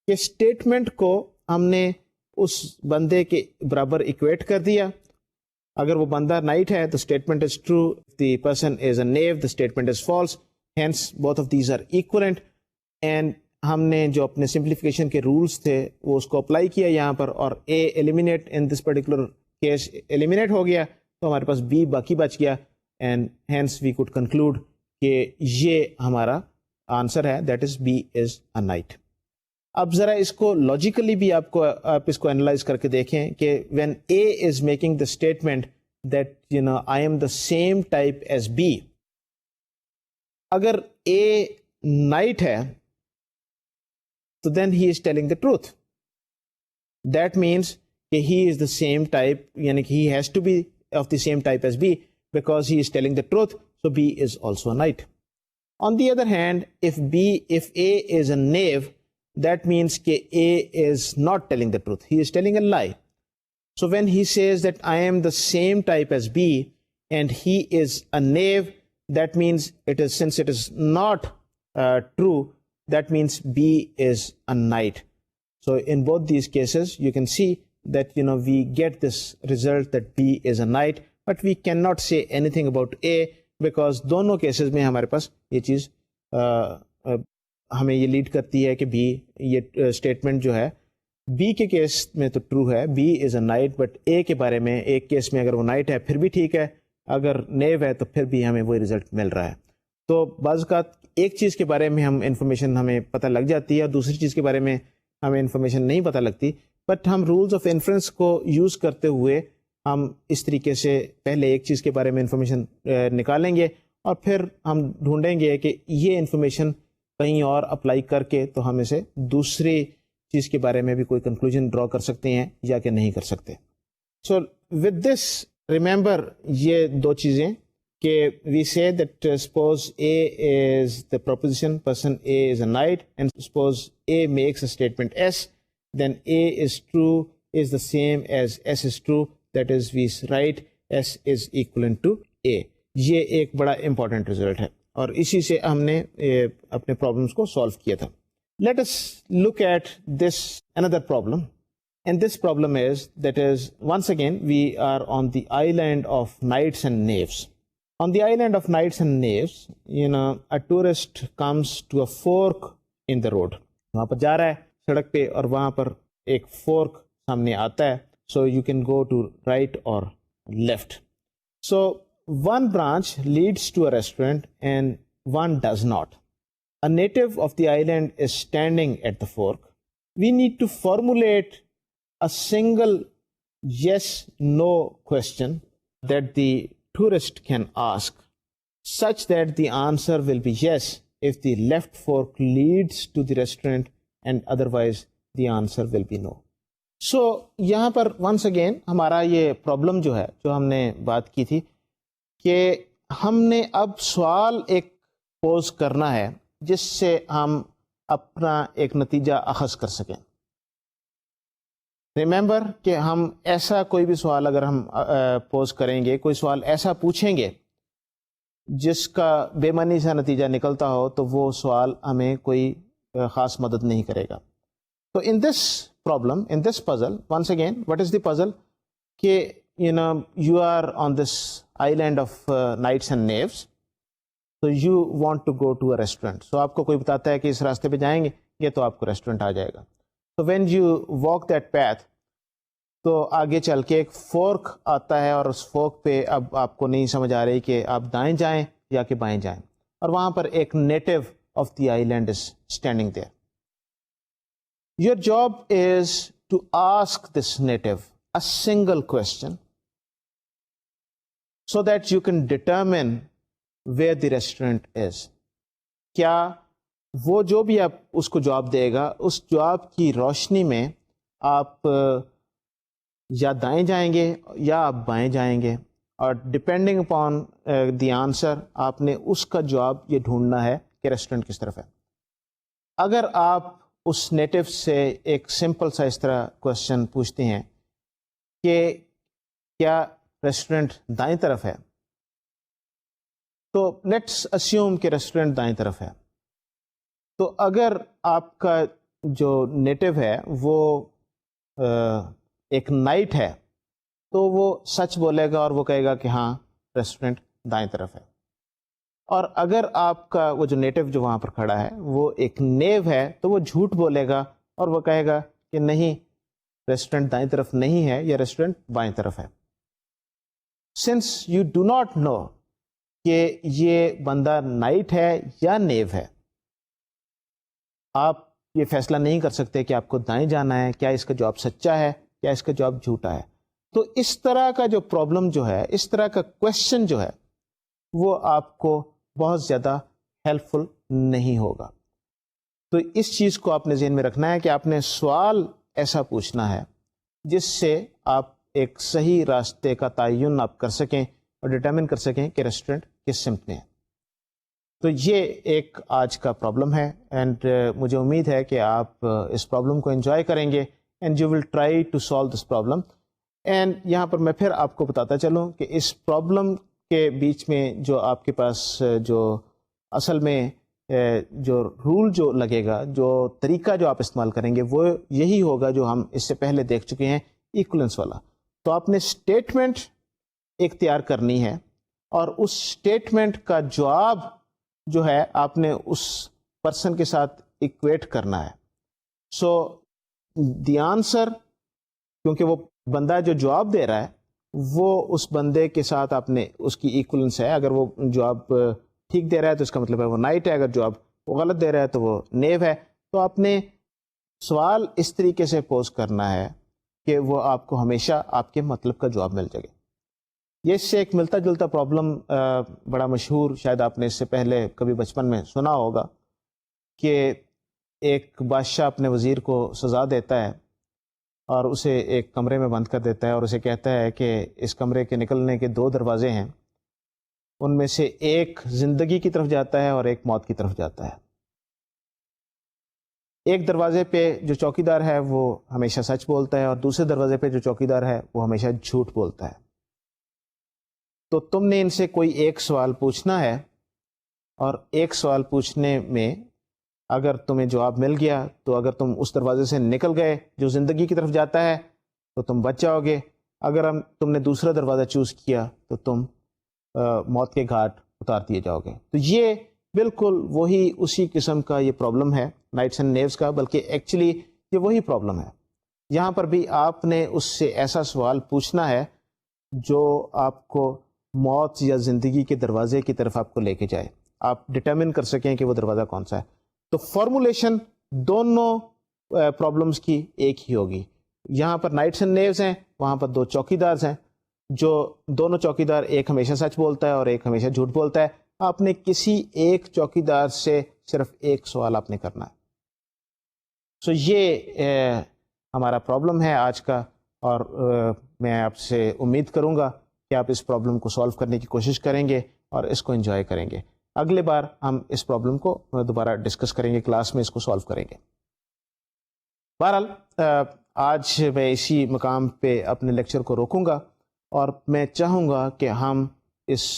کہ اسٹیٹمنٹ کو ہم نے اس بندے کے برابر ایکویٹ کر دیا. اگر وہ بندہ نائٹ ہے تو statement is true, the person is a knave, the statement is false, hence both of these are equivalent. And ہم نے جو اپنے سمپلیفیکیشن کے رولس تھے وہ اس کو اپلائی کیا یہاں پر, اور A eliminate in this particular case eliminate ہو گیا, تو ہمارے پاس بی باقی بچ گیا, and hence we could conclude کہ یہ ہمارا آنسر ہے, that is B is a knight. اب ذرا اس کو لاجیکلی بھی آپ اس کو انالائز کر کے دیکھیں کہ when A is making the statement that you know I am the same type as B, اگر اے نائٹ ہے تو then he is telling the truth. That means کہ he is the same type, یعنی کہ he has to be of the same type as B because he is telling the truth, so B is also a knight. On the other hand, if A is a knave, that means that A is not telling the truth. He is telling a lie. So when he says that I am the same type as B and he is a knave, that means since it is not true, that means B is a knight. So in both these cases, you can see that we get this result that B is a knight, but we cannot say anything about A, because دونوں cases میں ہمارے پاس یہ چیز ہمیں یہ lead کرتی ہے کہ بی, یہ اسٹیٹمنٹ جو ہے بی کے کیس میں تو ٹرو ہے, B is a knight, but A کے بارے میں ایک کیس میں اگر وہ نائٹ ہے پھر بھی ٹھیک ہے, اگر نیو ہے تو پھر بھی ہمیں وہی رزلٹ مل رہا ہے. تو بعض اوقات ایک چیز کے بارے میں انفارمیشن ہمیں پتہ لگ جاتی ہے اور دوسری چیز کے بارے میں ہمیں انفارمیشن نہیں پتہ لگتی, بٹ ہم رولز آف انفرنس کو یوز کرتے ہوئے ہم اس طریقے سے پہلے ایک چیز کے بارے میں انفارمیشن نکالیں گے اور پھر ہم ڈھونڈیں گے کہ یہ انفارمیشن کہیں اور اپلائی کر کے تو ہم اسے دوسری چیز کے بارے میں بھی کوئی کنکلوژن ڈرا کر سکتے ہیں یا کہ نہیں کر سکتے. سو ود دس ریمبر یہ دو چیزیں کہ we say that suppose A is the proposition person A is a knight and suppose A makes a statement S, then A is true is the same as S is true, that is we write S is equivalent to A. یہ ایک بڑا important result ہے اور اسی سے ہم نے اپنے پرابلمس کو سالو کیا تھا. Let us look at this اندر problem, and this problem is that is once again we are on the island of knights and knaves. On the island of Knights and Knaves, a tourist comes to a fork in the road. وہاں پر جا رہا ہے سڑک پہ اور وہاں پر ایک فورک سامنے آتا ہے. So you can go to right or left. So one branch leads to a restaurant and one does not. A native of the island is standing at the fork. We need to formulate a single yes-no question that the tourist can ask, such that the answer will be yes if the left fork leads to the restaurant and otherwise the answer will be no. So یہاں پر once again ہمارا یہ problem جو ہے جو ہم نے بات کی تھی کہ ہم نے اب سوال ایک پوز کرنا ہے جس سے ہم اپنا ایک نتیجہ اخذ کر سکیں. ریممبر کہ ہم ایسا کوئی بھی سوال اگر ہم پوز کریں گے, کوئی سوال ایسا پوچھیں گے جس کا بے معنی سا نتیجہ نکلتا ہو تو وہ سوال ہمیں کوئی خاص مدد نہیں کرے گا. تو in this problem, in this puzzle, once again what is the puzzle کہ you are on this island of knights and knaves, تو you want to go to a restaurant. So آپ کو کوئی بتاتا ہے کہ اس راستے پہ جائیں گے تو آپ کو ریسٹورینٹ آ جائے گا. تو when you walk that path, تو آگے چل کے ایک فورک آتا ہے اور اس فورک پہ اب آپ کو نہیں سمجھ آ رہی کہ آپ دائیں جائیں یا کہ بائیں جائیں, اور وہاں پر ایک native of the island is standing there. Your job is to ask this native a single question so that you can determine where the restaurant is. کیا وہ جو بھی آپ اس کو جواب دے گا اس جواب کی روشنی میں آپ یا دائیں جائیں گے یا آپ بائیں جائیں گے, اور ڈپینڈنگ اپان دی آنسر آپ نے اس کا جواب یہ ڈھونڈنا ہے کہ ریسٹورینٹ کس طرف ہے. اگر آپ اس نیٹو سے ایک سمپل سا اس طرح کوشچن پوچھتے ہیں کہ کیا ریسٹورینٹ دائیں طرف ہے؟ تو لیٹس اسیوم کہ ریسٹورینٹ دائیں طرف ہے. تو اگر آپ کا جو نیٹو ہے وہ ایک نائٹ ہے تو وہ سچ بولے گا اور وہ کہے گا کہ ہاں ریسٹورینٹ دائیں طرف ہے. اور اگر آپ کا وہ جو نیٹو جو وہاں پر کھڑا ہے وہ ایک نیو ہے تو وہ جھوٹ بولے گا اور وہ کہے گا کہ نہیں ریسٹورینٹ دائیں طرف نہیں ہے یا ریسٹورینٹ بائیں طرف ہے. Since you do not know کہ یہ بندہ نائٹ ہے یا نیو ہے, آپ یہ فیصلہ نہیں کر سکتے کہ آپ کو دائیں جانا ہے, کیا اس کا جواب سچا ہے, کیا اس کا جواب جھوٹا ہے. تو اس طرح کا جو پرابلم جو ہے, اس طرح کا کوشچن جو ہے وہ آپ کو بہت زیادہ ہیلپ فل نہیں ہوگا. تو اس چیز کو آپ نے ذہن میں رکھنا ہے کہ آپ نے سوال ایسا پوچھنا ہے جس سے آپ ایک صحیح راستے کا تعین آپ کر سکیں اور ڈٹرمن کر سکیں کہ ریسٹورینٹ کس سمت میں ہے. تو یہ ایک آج کا پرابلم ہے اینڈ مجھے امید ہے کہ آپ اس پرابلم کو انجوائے کریں گے and you will try to solve this problem. And یہاں پر میں پھر آپ کو بتاتا چلوں کہ اس پرابلم کے بیچ میں جو آپ کے پاس جو اصل میں جو رول جو لگے گا, جو طریقہ جو آپ استعمال کریں گے وہ یہی ہوگا جو ہم اس سے پہلے دیکھ چکے ہیں, ایکولنس والا. تو آپ نے اسٹیٹمنٹ اختیار کرنی ہے اور اس اسٹیٹمنٹ کا جواب جو ہے آپ نے اس پرسن کے ساتھ ایکویٹ کرنا ہے. سو دی آنسر, کیونکہ وہ بندہ جو جواب دے رہا ہے وہ اس بندے کے ساتھ آپ نے اس کی ایکولنس ہے. اگر وہ جواب ٹھیک دے رہا ہے تو اس کا مطلب ہے وہ نائٹ ہے, اگر جواب وہ غلط دے رہا ہے تو وہ نیو ہے. تو آپ نے سوال اس طریقے سے پوز کرنا ہے کہ وہ آپ کو ہمیشہ آپ کے مطلب کا جواب مل جائے. یہ اس سے ایک ملتا جلتا پرابلم بڑا مشہور, شاید آپ نے اس سے پہلے کبھی بچپن میں سنا ہوگا کہ ایک بادشاہ اپنے وزیر کو سزا دیتا ہے اور اسے ایک کمرے میں بند کر دیتا ہے اور اسے کہتا ہے کہ اس کمرے کے نکلنے کے 2 دروازے ہیں, ان میں سے ایک زندگی کی طرف جاتا ہے اور ایک موت کی طرف جاتا ہے. ایک دروازے پہ جو چوکی دار ہے وہ ہمیشہ سچ بولتا ہے اور دوسرے دروازے پہ جو چوکی دار ہے وہ ہمیشہ جھوٹ بولتا ہے. تو تم نے ان سے کوئی ایک سوال پوچھنا ہے اور ایک سوال پوچھنے میں اگر تمہیں جواب مل گیا تو اگر تم اس دروازے سے نکل گئے جو زندگی کی طرف جاتا ہے تو تم بچ جاؤ گے, اگر تم نے دوسرا دروازہ چوز کیا تو تم موت کے گھاٹ اتار دیے جاؤ گے. تو یہ بالکل وہی اسی قسم کا یہ پرابلم ہے نائٹس اینڈ نیوز کا, بلکہ ایکچولی یہ وہی پرابلم ہے. یہاں پر بھی آپ نے اس سے ایسا سوال پوچھنا ہے جو آپ کو موت یا زندگی کے دروازے کی طرف آپ کو لے کے جائے, آپ ڈٹرمن کر سکیں کہ وہ دروازہ کون سا ہے. تو فارمولیشن دونوں پرابلمس کی ایک ہی ہوگی. یہاں پر نائٹس اینڈ نیوز ہیں, وہاں پر 2 چوکی دارز ہیں, جو دونوں چوکی دار ایک ہمیشہ سچ بولتا ہے اور ایک ہمیشہ جھوٹ بولتا ہے. آپ نے کسی ایک چوکی دار سے صرف ایک سوال آپ نے کرنا ہے. سو یہ ہمارا پرابلم ہے آج کا, اور میں آپ سے امید کروں گا کہ آپ اس پرابلم کو سالو کرنے کی کوشش کریں گے اور اس کو انجوائے کریں گے. اگلے بار ہم اس پرابلم کو دوبارہ ڈسکس کریں گے, کلاس میں اس کو سالو کریں گے. بہرحال آج میں اسی مقام پہ اپنے لیکچر کو روکوں گا اور میں چاہوں گا کہ ہم اس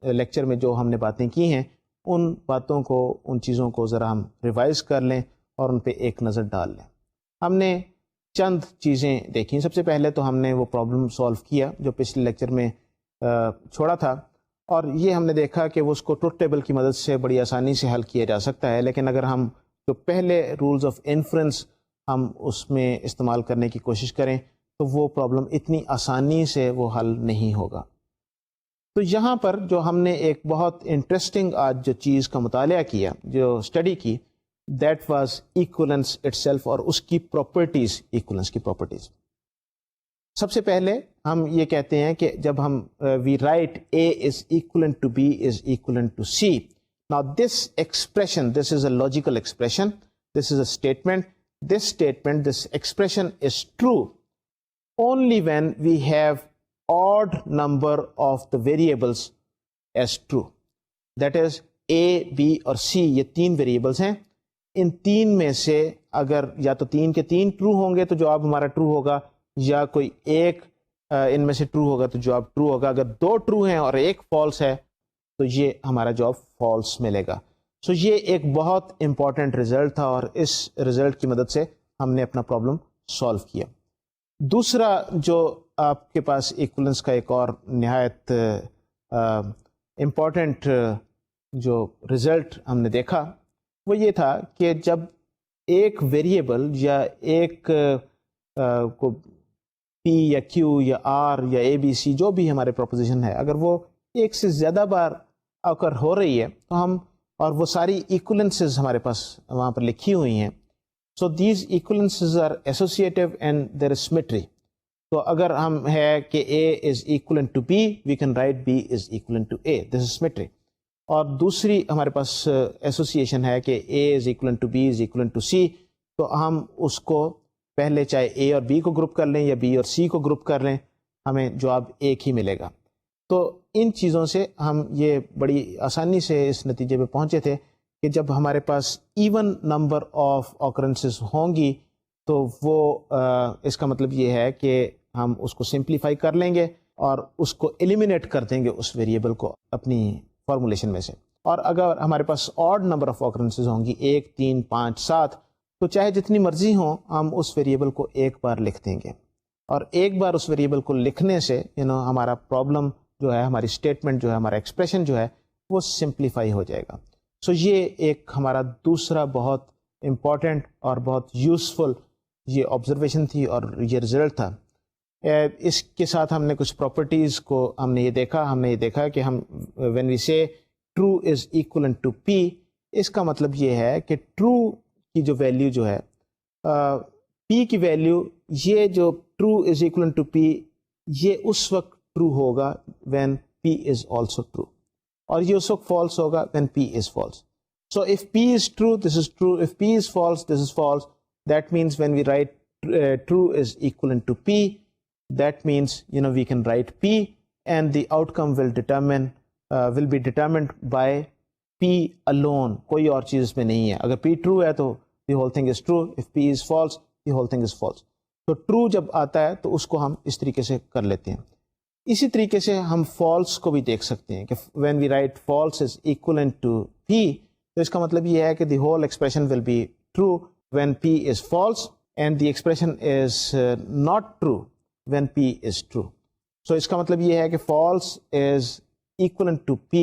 لیکچر میں جو ہم نے باتیں کی ہیں ان باتوں کو, ان چیزوں کو ذرا ہم ریوائز کر لیں اور ان پہ ایک نظر ڈال لیں. ہم نے چند چیزیں دیکھیں. سب سے پہلے تو ہم نے وہ پرابلم سالو کیا جو پچھلے لیکچر میں چھوڑا تھا, اور یہ ہم نے دیکھا کہ وہ اس کو ٹروتھ ٹیبل کی مدد سے بڑی آسانی سے حل کیا جا سکتا ہے. لیکن اگر ہم جو پہلے رولز آف انفرنس ہم اس میں استعمال کرنے کی کوشش کریں تو وہ پرابلم اتنی آسانی سے وہ حل نہیں ہوگا. تو یہاں پر جو ہم نے ایک بہت انٹرسٹنگ آج جو چیز کا مطالعہ کیا, جو اسٹڈی کی, that was equivalence itself, اور اس کی پراپرٹیز, ایکولنس کی پراپرٹیز. سب سے پہلے ہم یہ کہتے ہیں کہ جب ہم we write A is equivalent to B is equivalent to C. Now this expression, this is a logical expression, this is a statement. This statement, this expression is true only when we have odd number of the variables as true. That is A, B اور C, یہ 3 variables ہیں. ان 3 میں سے اگر یا تو 3 کے 3 true ہوں گے تو جواب ہمارا ٹرو ہوگا, یا کوئی ایک ان میں سے ٹرو ہوگا تو جواب ٹرو ہوگا. اگر 2 ٹرو ہیں اور ایک فالس ہے تو یہ ہمارا جواب فالس ملے گا. سو یہ ایک بہت امپورٹنٹ رزلٹ تھا اور اس رزلٹ کی مدد سے ہم نے اپنا پرابلم سالو کیا. دوسرا جو آپ کے پاس ایکولنس کا ایک اور نہایت امپورٹنٹ جو رزلٹ ہم نے دیکھا وہ یہ تھا کہ جب ایک ویریبل یا ایک کو پی یا کیو یا آر یا اے بی سی جو بھی ہمارے پروپوزیشن ہے, اگر وہ ایک سے زیادہ بار اکر ہو رہی ہے تو ہم, اور وہ ساری ایکولنسز ہمارے پاس وہاں پر لکھی ہوئی ہیں, so these equivalences are associative and there is symmetry. تو اگر ہم ہے کہ A is equivalent to B, we can write B is equivalent to A, this is symmetry. اور دوسری ہمارے پاس ایسوسیشن ہے کہ A is equivalent to B is equivalent to C, تو ہم اس کو پہلے چاہے اے اور بی کو گروپ کر لیں یا بی اور سی کو گروپ کر لیں, ہمیں جواب ایک ہی ملے گا. تو ان چیزوں سے ہم یہ بڑی آسانی سے اس نتیجے پہ پہنچے تھے کہ جب ہمارے پاس ایون نمبر آف آکرنسز ہوں گی تو وہ اس کا مطلب یہ ہے کہ ہم اس کو سمپلیفائی کر لیں گے اور اس کو ایلیمینیٹ کر دیں گے اس ویریبل کو اپنی فارمولیشن میں سے. اور اگر ہمارے پاس آڈ نمبر آف آکرنسز ہوں گی 1 3 5 7 تو چاہے جتنی مرضی ہوں ہم اس ویریبل کو ایک بار لکھ دیں گے, اور ایک بار اس ویریبل کو لکھنے سے ہمارا پرابلم جو ہے, ہماری اسٹیٹمنٹ جو ہے, ہمارا ایکسپریشن جو ہے وہ سمپلیفائی ہو جائے گا. سو یہ ایک ہمارا دوسرا بہت امپورٹنٹ اور بہت یوزفل یہ آبزرویشن تھی اور یہ رزلٹ تھا. اس کے ساتھ ہم نے کچھ پراپرٹیز کو ہم نے یہ دیکھا کہ ہم وین وی سے ٹرو از ایکولنٹ ٹو پی, اس کا مطلب یہ ہے کہ ٹرو کی جو ویلیو جو ہے پی کی ویلیو, یہ جو true is equivalent to P یہ اس وقت ٹرو ہوگا when P is also true, اور یہ اس وقت فالس ہوگا when P is false. So if P is true this is true, if P is false this is false. That means when we write true is equivalent to P, that means we can write P and the outcome will be determined by P alone. کوئی اور چیز اس میں نہیں ہے. اگر P true ہے تو the whole thing is true, if P is false the whole thing is false. تو true جب آتا ہے تو اس کو ہم اس طریقے سے کر لیتے ہیں. اسی طریقے سے ہم false کو بھی دیکھ سکتے ہیں کہ when we write false is equivalent to P, تو اس کا مطلب یہ ہے کہ the whole expression will be true when P is false and the expression is not true when P is true. So اس کا مطلب یہ ہے کہ false is equivalent to P.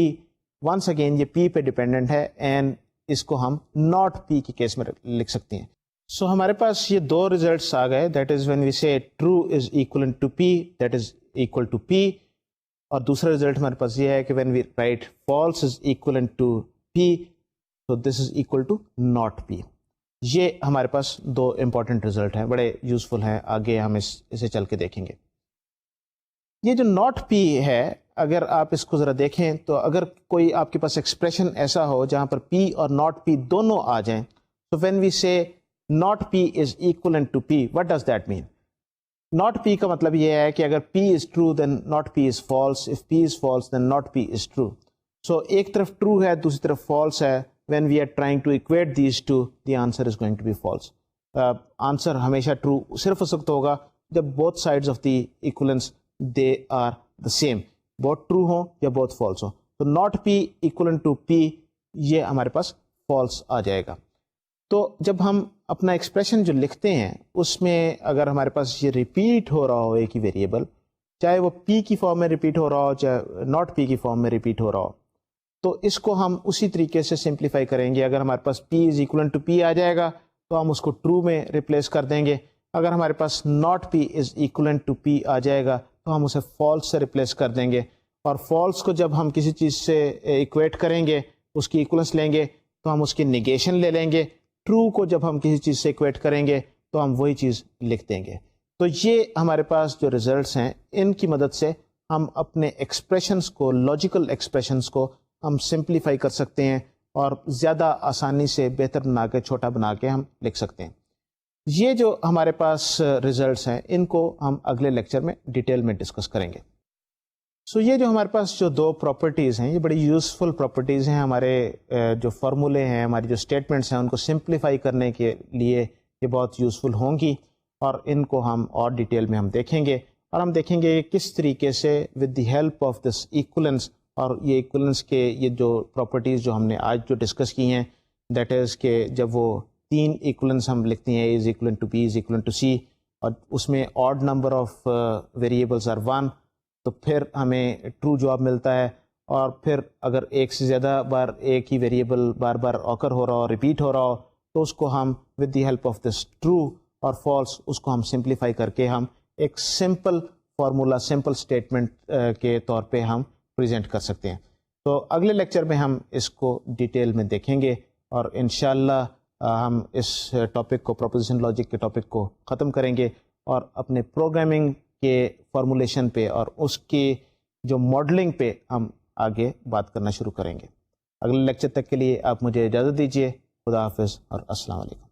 once again یہ P پہ ڈیپینڈنٹ ہے and اس کو ہم not P کی کیس میں لکھ سکتے ہیں. سو ہمارے پاس یہ دو ریزلٹس آ گئے, that is when we say true is equivalent to P, that is equal to P. اور دوسرا ریزلٹ ہمارے پاس یہ ہے کہ when we write false is equivalent to P, so this is equal to not P. یہ ہمارے پاس دو important result ہیں, بڑے یوزفل ہیں, آگے ہم اسے چل کے دیکھیں گے. یہ جو ناٹ پی ہے, اگر آپ اس کو ذرا دیکھیں تو اگر کوئی آپ کے پاس ایکسپریشن ایسا ہو جہاں پر پی اور ناٹ پی دونوں آ جائیں, تو when we say not P is equivalent to P, what does that mean? Not P کا مطلب یہ ہے کہ اگر P is true then not P is false, if P is false then not P is true. So ایک طرف true ہے دوسری طرف فالس ہے. when we are trying to equate these two, the answer is going to be false. Answer ہمیشہ true صرف اس وقت ہوگا جب both sides of the equivalence they are the same, both true ہوں یا both false ہوں. تو not P equivalent to P یہ ہمارے پاس false آ جائے گا. تو جب ہم اپنا ایکسپریشن جو لکھتے ہیں اس میں اگر ہمارے پاس یہ ریپیٹ ہو رہا ہو ایک ہی ویریبل, چاہے وہ P کی فارم میں ریپیٹ ہو رہا ہو چاہے not P کی فارم میں ریپیٹ ہو رہا ہو, تو اس کو ہم اسی طریقے سے سمپلیفائی کریں گے. اگر ہمارے پاس P is equivalent to P آ جائے گا تو ہم اس کو ٹرو میں ریپلیس کر دیں گے. اگر ہمارے پاس not P is equivalent to P آ جائے گا تو ہم اسے فالس سے ریپلیس کر دیں گے. اور فالس کو جب ہم کسی چیز سے ایکویٹ کریں گے, اس کی ایکولنس لیں گے, تو ہم اس کی نیگیشن لے لیں گے. ٹرو کو جب ہم کسی چیز سے ایکویٹ کریں گے تو ہم وہی چیز لکھ دیں گے. تو یہ ہمارے پاس جو ریزلٹس ہیں ان کی مدد سے ہم اپنے ایکسپریشنس کو, لاجیکل ایکسپریشنس کو ہم سمپلیفائی کر سکتے ہیں اور زیادہ آسانی سے بہتر بنا کے, چھوٹا بنا کے ہم لکھ سکتے ہیں. یہ جو ہمارے پاس ریزلٹس ہیں ان کو ہم اگلے لیکچر میں ڈیٹیل میں ڈسکس کریں گے. سو یہ جو ہمارے پاس جو دو پراپرٹیز ہیں یہ بڑی یوزفل پراپرٹیز ہیں. ہمارے جو فارمولے ہیں, ہماری جو اسٹیٹمنٹس ہیں ان کو سمپلیفائی کرنے کے لیے یہ بہت یوزفل ہوں گی اور ان کو ہم اور ڈیٹیل میں ہم دیکھیں گے، اور ہم دیکھیں گے کس طریقے سے with the help of this equivalence, اور یہ ایکولنس کے یہ جو پراپرٹیز جو ہم نے آج جو ڈسکس کی ہیں، دیٹ از کہ جب وہ 3 ایکولنس ہم لکھتے ہیں، A = B = C، اور اس میں odd number of variables are 1، تو پھر ہمیں ٹرو جواب ملتا ہے، اور پھر اگر ایک سے زیادہ بار ایک ہی ویریبل بار بار آکر ہو رہا ہو، ریپیٹ ہو رہا ہو، تو اس کو ہم with the help of this true اور فالس اس کو ہم سمپلیفائی کر کے ہم ایک سمپل فارمولا، سمپل اسٹیٹمنٹ کے طور پہ ہم پریزنٹ کر سکتے ہیں۔ تو اگلے لیکچر میں ہم اس کو ڈیٹیل میں دیکھیں گے، اور انشاءاللہ ہم اس ٹاپک کو، پروپوزیشن لاجک کے ٹاپک کو ختم کریں گے، اور اپنے پروگرامنگ کے فارمولیشن پہ اور اس کی جو ماڈلنگ پہ ہم آگے بات کرنا شروع کریں گے۔ اگلے لیکچر تک کے لیے آپ مجھے اجازت دیجیے۔ خدا حافظ اور السلام علیکم۔